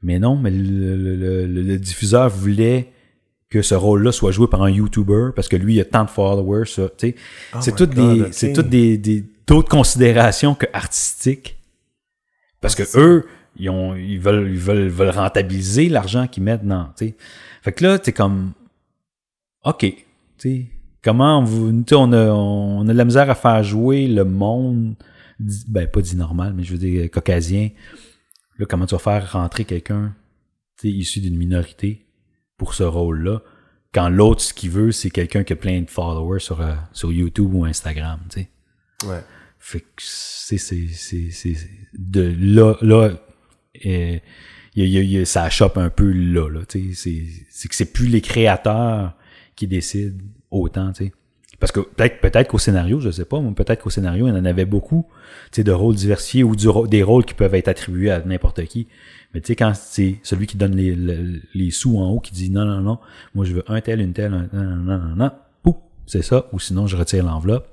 Mais non, mais le diffuseur voulait que ce rôle-là soit joué par un YouTuber, parce que lui, il a tant de followers, ça, tu sais. C'est toutes d'autres considérations que artistiques. Parce que eux, ils veulent rentabiliser l'argent qu'ils mettent dans, tu sais. Fait que là, t'es comme, OK, tu sais, comment on a de la misère à faire jouer le monde pas dit normal, mais je veux dire caucasien, là, comment tu vas faire rentrer quelqu'un, tu sais, issu d'une minorité pour ce rôle-là, quand l'autre, ce qu'il veut, c'est quelqu'un qui a plein de followers sur YouTube ou Instagram, tu sais. Ouais. Fait que c'est de là, ça chope un peu là, tu sais, c'est que c'est plus les créateurs qui décident autant, tu sais. Parce que peut-être qu'au scénario, je sais pas, mais peut-être qu'au scénario, il y en avait beaucoup, tu sais, de rôles diversifiés ou des rôles qui peuvent être attribués à n'importe qui. Mais tu sais, quand c'est celui qui donne les sous en haut qui dit non, moi je veux un tel, une telle, non, pouf, c'est ça, ou sinon je retire l'enveloppe.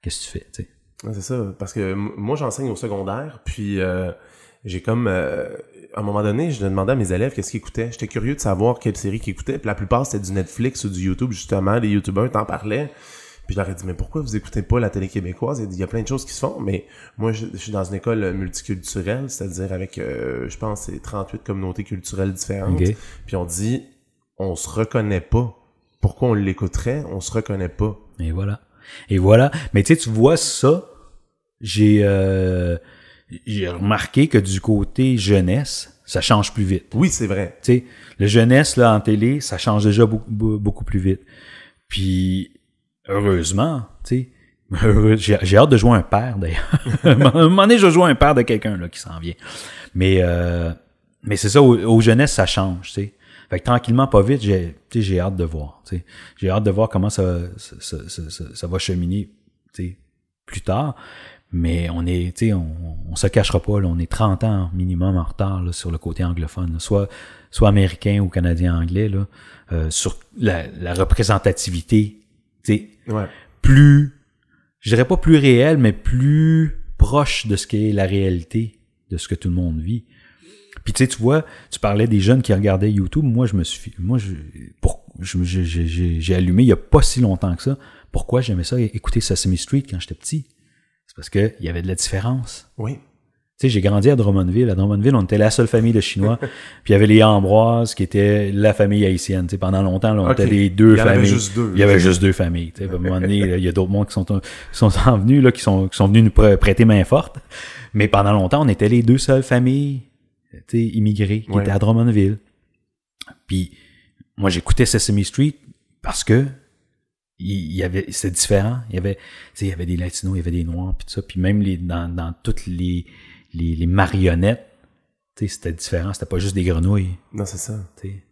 Qu'est-ce que tu fais, tu sais? Ouais, c'est ça, parce que moi j'enseigne au secondaire, puis j'ai comme à un moment donné, je demandais à mes élèves qu'est-ce qu'ils écoutaient. J'étais curieux de savoir quelle série qu'ils écoutaient, puis la plupart c'était du Netflix ou du YouTube, justement, les YouTubers t'en parlaient. Puis je leur ai dit, mais pourquoi vous écoutez pas la télé québécoise? Il y a plein de choses qui se font, mais moi, je suis dans une école multiculturelle, c'est-à-dire avec, je pense, c'est 38 communautés culturelles différentes. Okay. Puis on dit, on se reconnaît pas. Pourquoi on l'écouterait? On se reconnaît pas. Et voilà. Mais tu sais, tu vois ça, j'ai remarqué que du côté jeunesse, ça change plus vite. Oui, c'est vrai. Tu sais, le jeunesse, là, en télé, ça change déjà beaucoup plus vite. Puis, heureusement, tu sais, j'ai hâte de jouer un père, d'ailleurs. À un moment donné, je joue un père de quelqu'un, là, qui s'en vient. Mais c'est ça, aux jeunesse, ça change, tu sais. Fait que tranquillement, pas vite, j'ai hâte de voir, tu sais. J'ai hâte de voir comment ça va cheminer, tu sais, plus tard. Mais on est, tu sais, on se cachera pas, là, on est 30 ans minimum en retard, là, sur le côté anglophone, là, soit américain ou canadien-anglais, là, sur la représentativité, tu sais, ouais. Plus, je dirais pas plus réelle, mais plus proche de ce qu'est la réalité, de ce que tout le monde vit. Puis tu sais, tu vois, tu parlais des jeunes qui regardaient YouTube. Moi, j'ai allumé il y a pas si longtemps que ça. Pourquoi j'aimais ça, écouter Sesame Street quand j'étais petit? C'est parce que il y avait de la différence. Oui. Tu sais, j'ai grandi à Drummondville. À Drummondville, on était la seule famille de Chinois. Puis il y avait les Ambroises qui étaient la famille haïtienne. Tu sais, pendant longtemps, là, on était les deux familles. Il y avait juste deux familles. Tu sais, à un moment donné, il y a d'autres mondes qui sont venus, là, qui sont venus nous prêter main forte. Mais pendant longtemps, on était les deux seules familles, tu sais, immigrées qui étaient à Drummondville. Puis moi, j'écoutais Sesame Street parce que c'était différent. Il y avait des Latinos, il y avait des Noirs, puis tout ça. Puis même dans toutes les marionnettes, tu sais, c'était différent. C'était pas juste des grenouilles. Non, c'est ça. T'sais.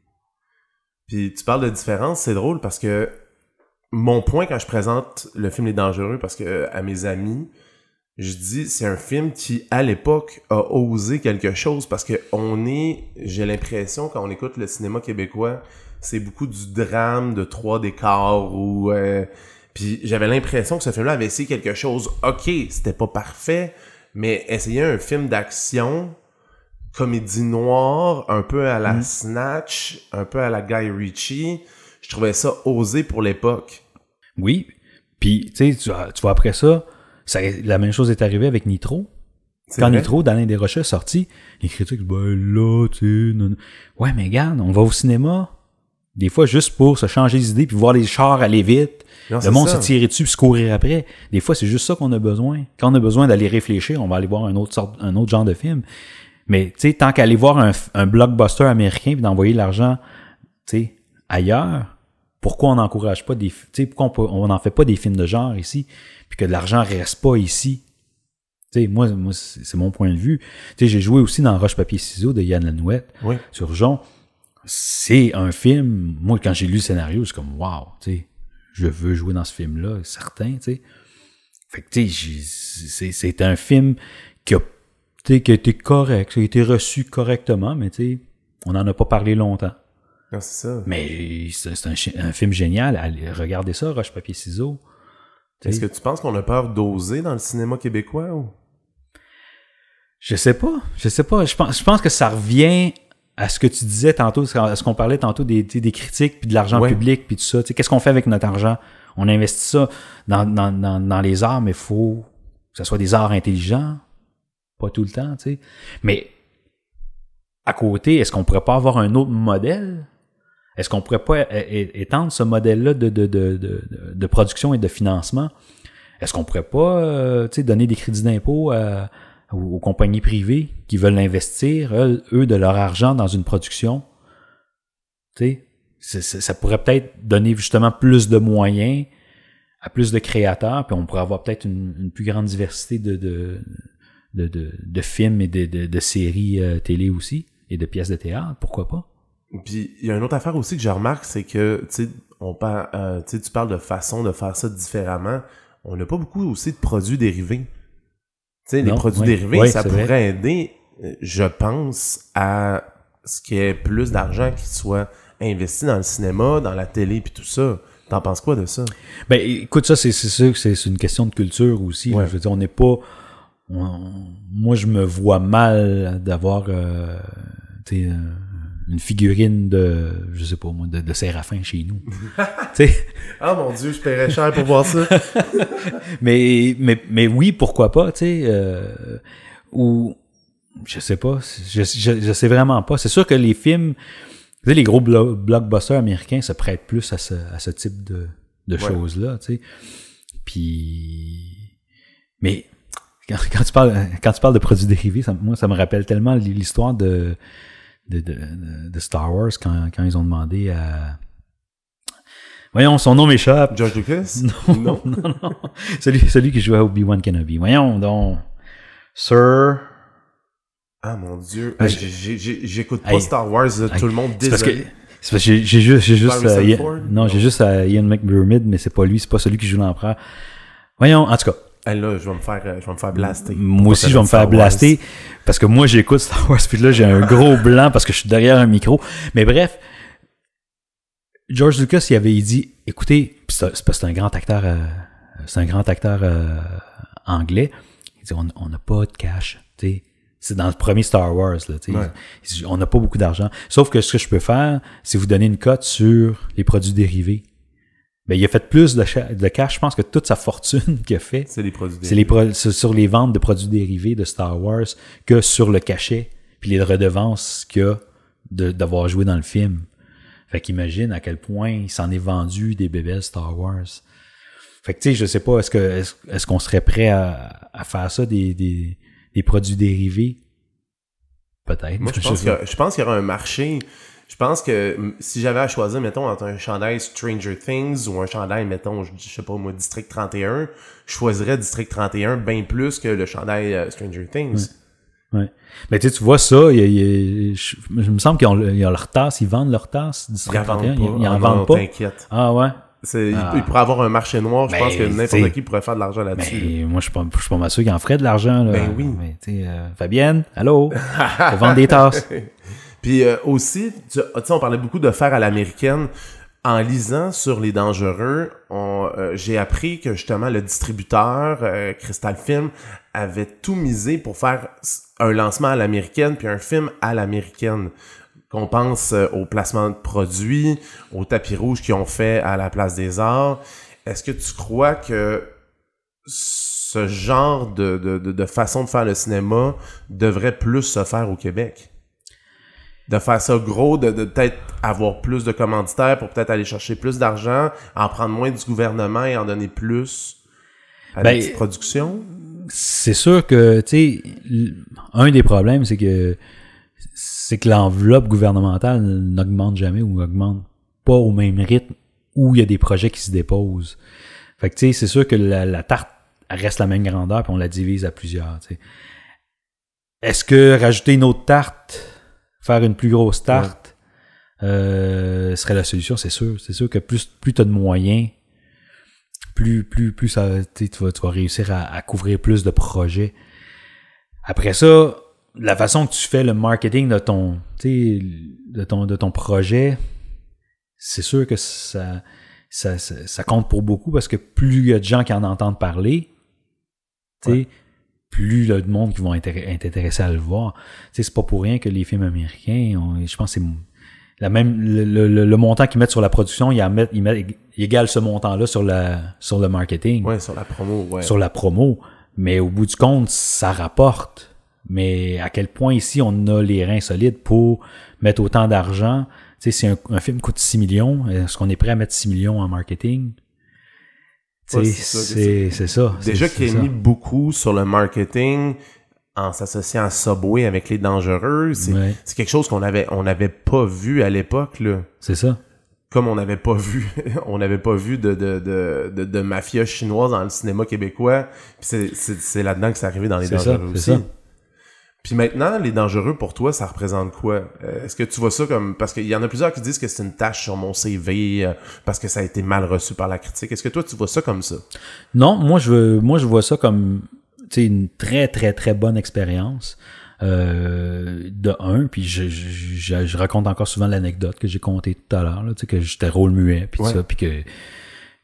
Puis tu parles de différence, c'est drôle parce que mon point quand je présente le film Les Dangereux, parce que à mes amis, je dis c'est un film qui, à l'époque, a osé quelque chose parce que j'ai l'impression, quand on écoute le cinéma québécois, c'est beaucoup du drame de 3 décors ou puis j'avais l'impression que ce film-là avait essayé quelque chose. OK, c'était pas parfait, mais essayer un film d'action, comédie noire, un peu à la Snatch, un peu à la Guy Ritchie, je trouvais ça osé pour l'époque. Oui, puis tu sais, tu vois après ça, la même chose est arrivée avec Nitro. Quand Nitro, d'Alain Desrochers est sorti, les critiques, là, tu sais, non. Ouais, mais regarde, on va au cinéma, des fois juste pour se changer d'idée puis voir les chars aller vite. Non, le monde se tirer dessus puis se courir après. Des fois, c'est juste ça qu'on a besoin. Quand on a besoin d'aller réfléchir, on va aller voir un autre genre de film. Mais, tu sais, tant qu'aller voir un blockbuster américain puis d'envoyer l'argent, tu sais, ailleurs, pourquoi on n'encourage pas tu sais, pourquoi on n'en fait pas des films de genre ici puis que de l'argent reste pas ici? Tu sais, moi, c'est mon point de vue. Tu sais, j'ai joué aussi dans Roche-Papier-Ciseaux de Yann Lanouette sur Jon. C'est un film, moi, quand j'ai lu le scénario, c'est comme, wow, tu sais, je veux jouer dans ce film-là, certain, tu sais. Fait que, tu sais, c'est un film qui a été correct, qui a été reçu correctement, mais tu sais, on n'en a pas parlé longtemps. Non, c'est ça. Mais c'est un film génial. Allez, regardez ça, Roche-Papier-Ciseaux. Est-ce que tu penses qu'on a peur d'oser dans le cinéma québécois ou? Je sais pas. Je pense que ça revient à ce que tu disais tantôt, à ce qu'on parlait tantôt des critiques puis de l'argent public puis tout ça. Tu sais, qu'est-ce qu'on fait avec notre argent? On investit ça dans les arts, mais faut que ce soit des arts intelligents. Pas tout le temps, tu sais. Mais à côté, est-ce qu'on pourrait pas avoir un autre modèle? Est-ce qu'on pourrait pas étendre ce modèle-là de production et de financement? est-ce qu'on pourrait pas donner des crédits d'impôt aux compagnies privées qui veulent investir, eux, de leur argent dans une production? Tu sais, ça pourrait peut-être donner justement plus de moyens à plus de créateurs, puis on pourrait avoir peut-être une plus grande diversité de films et de séries télé aussi, et de pièces de théâtre, pourquoi pas? Puis il y a une autre affaire aussi que je remarque, c'est que tu parles de façon de faire ça différemment. On n'a pas beaucoup aussi de produits dérivés. Tu sais, les produits dérivés, ça pourrait aider, je pense, à ce qu'il y ait plus d'argent qui soit investi dans le cinéma, dans la télé, puis tout ça. T'en penses quoi de ça? Ben, écoute, ça, c'est sûr que c'est une question de culture aussi. Ouais. Je veux dire, on n'est pas... moi, je me vois mal d'avoir une figurine de, je sais pas moi, de Séraphin chez nous. Tu sais. Ah mon Dieu, je paierais cher pour voir ça. mais oui, pourquoi pas, tu sais. Ou, je sais pas, je sais vraiment pas. C'est sûr que les films... Tu sais, les gros blockbusters américains se prêtent plus à ce type de choses-là, tu sais. Puis... Mais quand tu parles de produits dérivés, moi, ça me rappelle tellement l'histoire de Star Wars quand ils ont demandé à... Voyons, son nom m'échappe. George Lucas? Non. Celui qui jouait à Obi-Wan Kenobi. Voyons donc. Sir... Ah mon Dieu, j'écoute pas Star Wars, tout le monde désolé. C'est parce que j'ai juste Ian McDiarmid, mais c'est pas lui, c'est pas celui qui joue l'empereur. Voyons, en tout cas. Là, je vais me faire blaster. Moi aussi, je vais me faire blaster parce que moi j'écoute Star Wars, puis là j'ai un gros blanc parce que je suis derrière un micro. Mais bref, George Lucas, il avait dit, écoutez, c'est un grand acteur, anglais. Il dit, on n'a pas de cash, tu sais. C'est dans le premier Star Wars, là, tu sais. On n'a pas beaucoup d'argent. Sauf que ce que je peux faire, c'est vous donner une cote sur les produits dérivés. Ben, il a fait plus de cash. Je pense que toute sa fortune qu'il a fait, c'est les produits dérivés. C'est sur les ventes de produits dérivés de Star Wars que sur le cachet puis les redevances qu'il a d'avoir joué dans le film. Fait qu'imagine à quel point il s'en est vendu des bébés Star Wars. Fait que, tu sais, je sais pas, est-ce qu'on serait prêt à faire ça, des produits dérivés? Peut-être. Moi, je pense qu'il y aura un marché. Je pense que si j'avais à choisir, mettons, entre un chandail Stranger Things ou un chandail, mettons, je sais pas moi, District 31, je choisirais District 31 bien plus que le chandail Stranger Things. Ouais. Mais tu vois ça, il me semble qu'ils ont leur tasse, ils vendent leur tasse, District 31. Ils en vendent pas. T'inquiète. Ah ouais? Il pourrait avoir un marché noir, je pense que n'importe qui pourrait faire de l'argent là-dessus. Moi, je suis pas mal sûr qu'il en ferait de l'argent, là. Ben oui. Mais Fabienne, allô? Je vends des tasses. Puis aussi, tu sais, on parlait beaucoup de faire à l'américaine. En lisant sur Les Dangereux, j'ai appris que justement le distributeur, Crystal Film, avait tout misé pour faire un lancement à l'américaine puis un film à l'américaine. Qu'on pense au placement de produits, au tapis rouge qu'ils ont fait à la Place des Arts. Est-ce que tu crois que ce genre de façon de faire le cinéma devrait plus se faire au Québec? De faire ça gros, de peut-être avoir plus de commanditaires pour peut-être aller chercher plus d'argent, en prendre moins du gouvernement et en donner plus à des petites productions? C'est sûr que, tu sais, un des problèmes, c'est que l'enveloppe gouvernementale n'augmente jamais ou n'augmente pas au même rythme où il y a des projets qui se déposent. Fait que, tu sais, c'est sûr que la tarte reste la même grandeur puis on la divise à plusieurs, tu sais. Est-ce que rajouter une autre tarte, faire une plus grosse tarte, serait la solution? C'est sûr. C'est sûr que plus tu as de moyens, plus ça, tu vas réussir à couvrir plus de projets. Après ça, la façon que tu fais le marketing de ton projet, c'est sûr que ça compte pour beaucoup parce que plus il y a de gens qui en entendent parler, plus il y a de monde qui vont être intéressés à le voir. C'est pas pour rien que les films américains, je pense que c'est le montant qu'ils mettent sur la production, ils égalent ce montant-là sur le marketing. Ouais, sur la promo, ouais. Sur la promo. Mais au bout du compte, ça rapporte. Mais à quel point ici, on a les reins solides pour mettre autant d'argent. Tu sais, si un film coûte 6 millions, est-ce qu'on est prêt à mettre 6 millions en marketing? C'est ça. Déjà qu'il a mis beaucoup sur le marketing en s'associant à Subway avec les dangereux, c'est quelque chose qu'on avait pas vu à l'époque, là. C'est ça. Comme on n'avait pas vu de mafia chinoise dans le cinéma québécois. Puis c'est là-dedans que c'est arrivé dans les dangereux aussi. Ça. Puis maintenant, les dangereux, pour toi, ça représente quoi? Est-ce que tu vois ça comme... Parce qu'il y en a plusieurs qui disent que c'est une tâche sur mon CV parce que ça a été mal reçu par la critique. Est-ce que toi, tu vois ça comme ça? Non, moi, je vois ça comme une très, très, très bonne expérience. De un, puis je raconte encore souvent l'anecdote que j'ai contée tout à l'heure, là, que j'étais rôle muet, puis ça,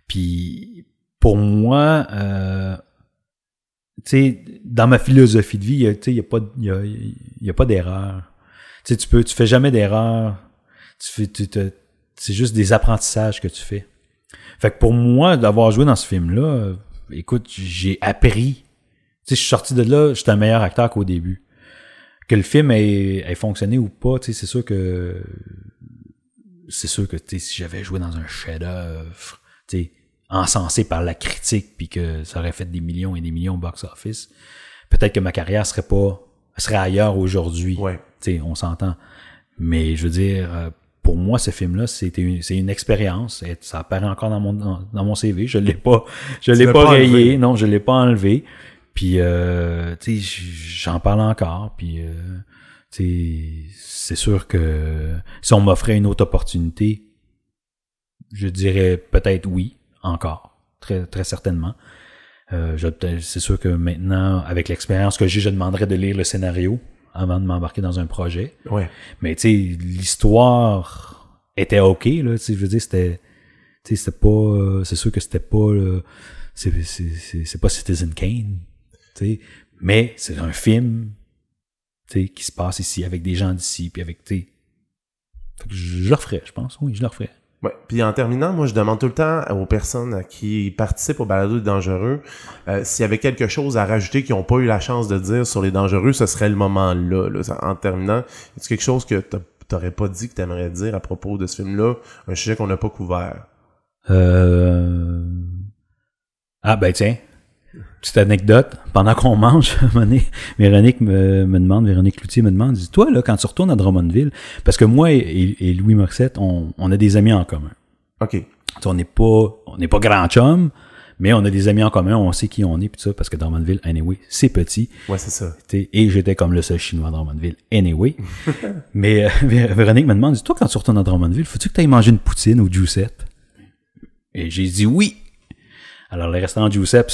puis pour moi, dans ma philosophie de vie, il y a pas d'erreur. Tu fais jamais d'erreur. C'est juste des apprentissages que tu fais. Fait que pour moi, d'avoir joué dans ce film-là, écoute, j'ai appris. Je suis sorti de là, j'étais un meilleur acteur qu'au début. Que le film ait fonctionné ou pas, c'est sûr que si j'avais joué dans un chef-d'œuvre, encensé par la critique, puis que ça aurait fait des millions et des millions au box-office, peut-être que ma carrière serait ailleurs aujourd'hui. Ouais. On s'entend. Mais je veux dire, pour moi, ce film-là, c'est une expérience. Et ça apparaît encore dans mon CV. Je l'ai pas rayé. Non, je l'ai pas enlevé. Puis, j'en parle encore. Puis, c'est sûr que si on m'offrait une autre opportunité, je dirais peut-être oui, encore, très très certainement. C'est sûr que maintenant, avec l'expérience que j'ai, je demanderais de lire le scénario avant de m'embarquer dans un projet. Ouais. Mais l'histoire était ok là. Je veux dire, c'était pas, c'est sûr que c'était pas, c'est pas Citizen Kane. Mais c'est un film qui se passe ici avec des gens d'ici, puis avec je le referais, je pense. Oui, je le referais. Ouais. Puis en terminant, moi je demande tout le temps aux personnes qui participent au balado des dangereux s'il y avait quelque chose à rajouter qu'ils n'ont pas eu la chance de dire sur les dangereux, ce serait le moment-là. Là. En terminant, est-ce quelque chose que t'aurais pas dit que t'aimerais dire à propos de ce film-là, un sujet qu'on n'a pas couvert? Ah ben tiens. Petite anecdote, pendant qu'on mange, Véronique Cloutier me demande, dit, toi, là, quand tu retournes à Drummondville, parce que moi et Louis Morissette, on a des amis en commun. OK. On n'est pas grand chum, mais on a des amis en commun, on sait qui on est, pis ça, parce que Drummondville, anyway, c'est petit. Ouais, c'est ça. Et j'étais comme le seul Chinois à Drummondville, anyway. Mais Véronique me demande, dit, toi, quand tu retournes à Drummondville, faut-tu que tu ailles manger une poutine au Giuseppe? Et j'ai dit oui. Alors, le restaurant Giuseppe,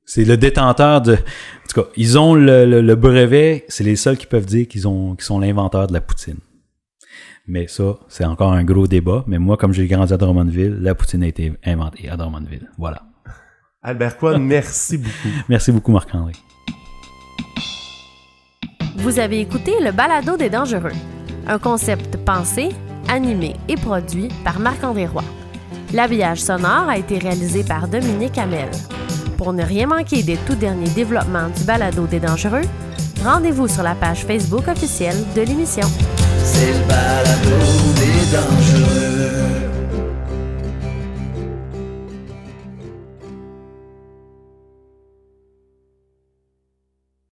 c'est le détenteur de... En tout cas, ils ont le brevet, c'est les seuls qui peuvent dire qu'ils sont l'inventeur de la poutine. Mais ça, c'est encore un gros débat. Mais moi, comme j'ai grandi à Drummondville, la poutine a été inventée à Drummondville. Voilà. Albert Coine, merci beaucoup. Merci beaucoup, Marc-André. Vous avez écouté le balado des dangereux. Un concept pensé, animé et produit par Marc-André Roy. L'habillage sonore a été réalisé par Dominique Hamel. Pour ne rien manquer des tout derniers développements du balado des dangereux, rendez-vous sur la page Facebook officielle de l'émission. C'est le balado des